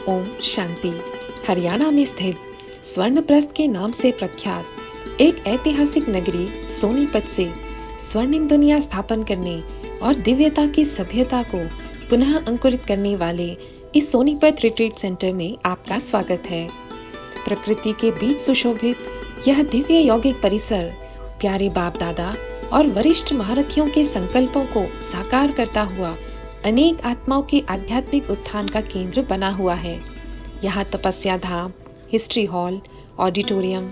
ओम शांति। हरियाणा में स्थित स्वर्णप्रस्थ के नाम से प्रख्यात एक ऐतिहासिक नगरी सोनीपत से स्वर्णिम दुनिया स्थापन करने और दिव्यता की सभ्यता को पुनः अंकुरित करने वाले इस सोनीपत रिट्रीट सेंटर में आपका स्वागत है। प्रकृति के बीच सुशोभित यह दिव्य यौगिक परिसर प्यारे बाप दादा और वरिष्ठ महारथियों के संकल्पों को साकार करता हुआ अनेक आत्माओं के आध्यात्मिक उत्थान का केंद्र बना हुआ है। यहाँ Tapasya Dham, history hall, auditorium,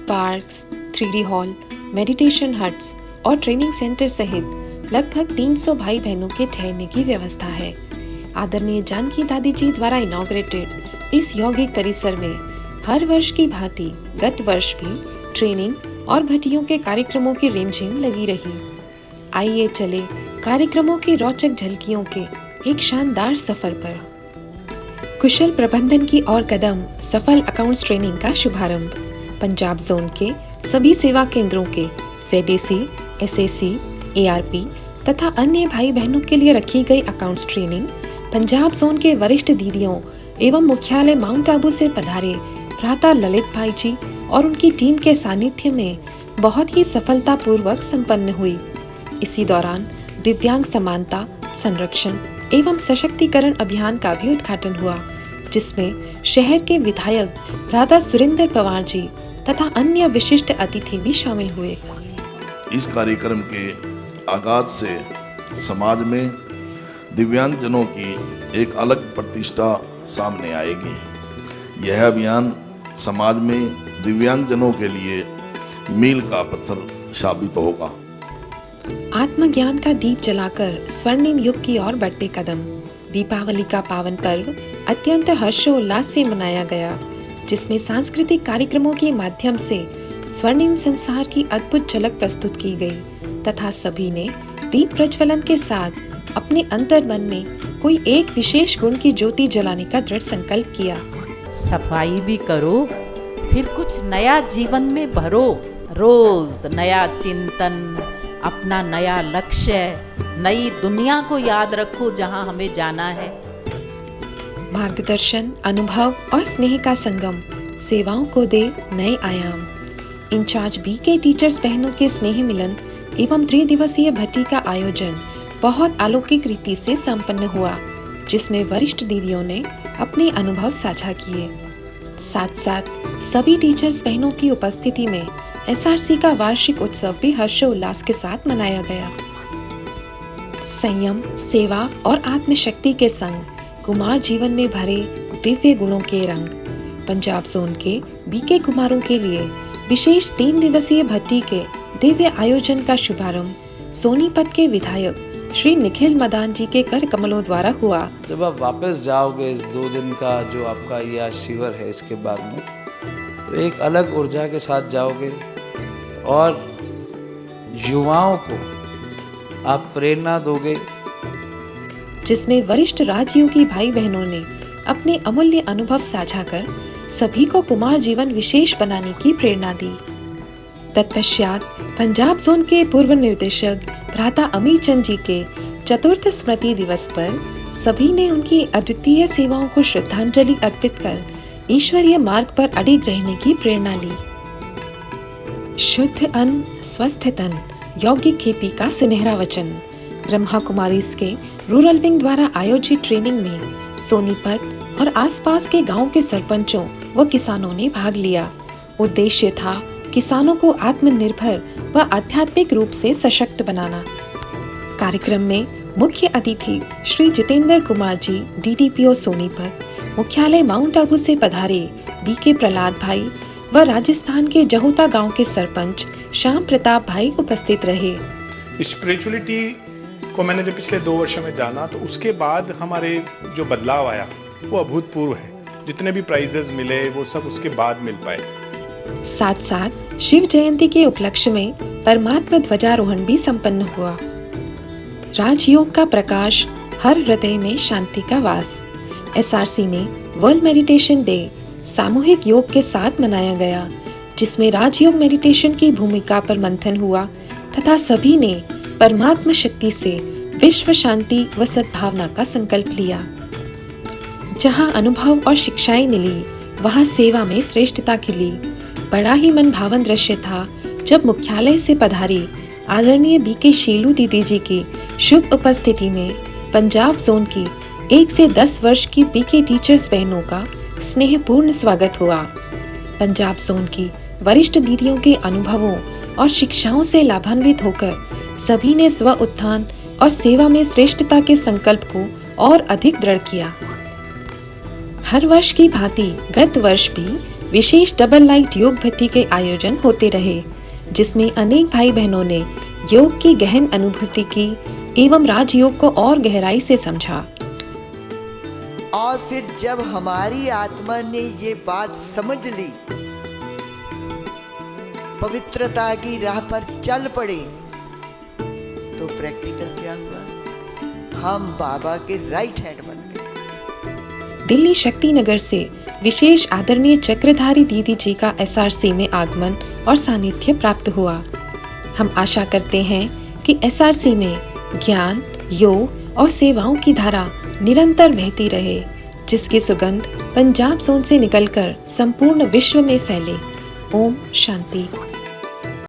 parks, 3D hall, meditation huts और ट्रेनिंग सेंटर सहित लगभग 300 भाई बहनों के ठहरने की व्यवस्था है। आदरणीय जानकी दादी जी द्वारा इनॉग्रेटेड इस यौगिक परिसर में हर वर्ष की भांति गत वर्ष भी ट्रेनिंग और भट्टियों के कार्यक्रमों की रिमझिम लगी रही। आइए चले कार्यक्रमों की रोचक झलकियों के एक शानदार सफर पर। कुशल प्रबंधन की ओर कदम सफल अकाउंट्स ट्रेनिंग का शुभारंभ। पंजाब जोन के सभी सेवा केंद्रों के ZAC, SAC, ARP तथा अन्य भाई बहनों के लिए रखी गई अकाउंट्स ट्रेनिंग पंजाब जोन के वरिष्ठ दीदियों एवं मुख्यालय माउंट आबू से पधारे भ्राता ललित भाई जी और उनकी टीम के सानिध्य में बहुत ही सफलतापूर्वक संपन्न हुई। इसी दौरान दिव्यांग समानता, संरक्षण एवं सशक्तिकरण अभियान का भी उद्घाटन हुआ, जिसमें शहर के विधायक भ्राता सुरेंद्र पवार जी तथा अन्य विशिष्ट अतिथि भी शामिल हुए। इस कार्यक्रम के आगाज से समाज में दिव्यांग जनों की एक अलग प्रतिष्ठा सामने आएगी। यह अभियान समाज में दिव्यांग जनों के लिए मील का पत्थर साबित होगा। आत्मज्ञान का दीप जलाकर स्वर्णिम युग की ओर बढ़ते कदम। दीपावली का पावन पर्व अत्यंत हर्षोल्लास से मनाया गया, जिसमें सांस्कृतिक कार्यक्रमों के माध्यम से स्वर्णिम संसार की अद्भुत झलक प्रस्तुत की गई तथा सभी ने दीप प्रज्वलन के साथ अपने अंतर मन में कोई एक विशेष गुण की ज्योति जलाने का दृढ़ संकल्प किया। सफाई भी करो, फिर कुछ नया जीवन में भरो। रोज नया चिंतन, अपना नया लक्ष्य, नई दुनिया को याद रखो जहां हमें जाना है। मार्गदर्शन, अनुभव और स्नेह का संगम सेवाओं को दे नए आयाम। इंचार्ज BK टीचर्स बहनों के स्नेह मिलन एवं 3 दिवसीय भट्टी का आयोजन बहुत अलौकिक रीति से संपन्न हुआ, जिसमें वरिष्ठ दीदियों ने अपने अनुभव साझा किए। साथ साथ सभी टीचर्स बहनों की उपस्थिति में SRC का वार्षिक उत्सव भी हर्षोल्लास के साथ मनाया गया। संयम, सेवा और आत्मशक्ति के संग कुमार जीवन में भरे दिव्य गुणों के रंग। पंजाब जोन के BK कुमारों के लिए विशेष 3 दिवसीय भट्टी के दिव्य आयोजन का शुभारंभ सोनीपत के विधायक श्री निखिल मदान जी के कर कमलों द्वारा हुआ। जब आप वापस जाओगे इस 2 दिन का जो आपका यह शिविर है, इसके बाद में तो एक अलग ऊर्जा के साथ जाओगे और युवाओं को आप प्रेरणा दोगे, जिसमें वरिष्ठ राजयोगी भाई बहनों ने अपने अमूल्य अनुभव साझा कर सभी को कुमार जीवन विशेष बनाने की प्रेरणा दी। तत्पश्चात पंजाब जोन के पूर्व निर्देशक भ्राता अमीर चंद जी के चतुर्थ स्मृति दिवस पर सभी ने उनकी अद्वितीय सेवाओं को श्रद्धांजलि अर्पित कर ईश्वरीय मार्ग पर अडिग रहने की प्रेरणा ली। शुद्ध अन्न, स्वस्थ तन, यौगिक खेती का सुनहरा वचन। ब्रह्मा कुमारीज के रूरल विंग द्वारा आयोजित ट्रेनिंग में सोनीपत और आसपास के गांव के सरपंचों व किसानों ने भाग लिया। उद्देश्य था किसानों को आत्मनिर्भर व आध्यात्मिक रूप से सशक्त बनाना। कार्यक्रम में मुख्य अतिथि श्री जितेंद्र कुमार जी DDPO सोनीपत, मुख्यालय माउंट आबू से पधारे BK प्रहलाद भाई व राजस्थान के जहोता गांव के सरपंच श्याम प्रताप भाई उपस्थित रहे। स्पिरिचुअलिटी को मैंने जो पिछले 2 वर्षों में जाना, तो उसके बाद हमारे जो बदलाव आया वो अभूतपूर्व है। जितने भी प्राइजेस मिले वो सब उसके बाद मिल पाए। साथ साथ शिव जयंती के उपलक्ष्य में परमात्मा ध्वजारोहण भी संपन्न हुआ। राजयोग का प्रकाश, हर हृदय में शांति का वास। SRC में वर्ल्ड मेडिटेशन डे सामूहिक योग के साथ मनाया गया, जिसमें राजयोग मेडिटेशन की भूमिका पर मंथन हुआ तथा सभी ने परमात्मा शक्ति से विश्व शांति व सद्भावना का संकल्प लिया। जहाँ अनुभव और शिक्षाएं मिली, वहाँ सेवा में श्रेष्ठता खिली। बड़ा ही मन भावन दृश्य था जब मुख्यालय से पधारी आदरणीय बीके शीलू दीदी जी की शुभ उपस्थिति में पंजाब जोन की 1 से 10 वर्ष की बीके टीचर्स बहनों का स्नेहपूर्ण स्वागत हुआ। पंजाब जोन की वरिष्ठ दीदियों के अनुभवों और शिक्षाओं से लाभान्वित होकर सभी ने स्व उत्थान और सेवा में श्रेष्ठता के संकल्प को और अधिक दृढ़ किया। हर वर्ष की भांति गत वर्ष भी विशेष डबल लाइट योग भट्टी के आयोजन होते रहे, जिसमें अनेक भाई बहनों ने योग की गहन अनुभूति की एवं राजयोग को और गहराई से समझा। और फिर जब हमारी आत्मा ने ये बात समझ ली, पवित्रता की राह पर चल पड़े, तो प्रैक्टिकल क्या हुआ? हम बाबा के राइट हैंड बन गए। दिल्ली शक्ति नगर से विशेष आदरणीय चक्रधारी दीदी जी का एसआरसी में आगमन और सानिध्य प्राप्त हुआ। हम आशा करते हैं कि एसआरसी में ज्ञान, योग और सेवाओं की धारा निरंतर बहती रहे, जिसकी सुगंध पंजाब जोन से निकलकर संपूर्ण विश्व में फैले। ओम शांति।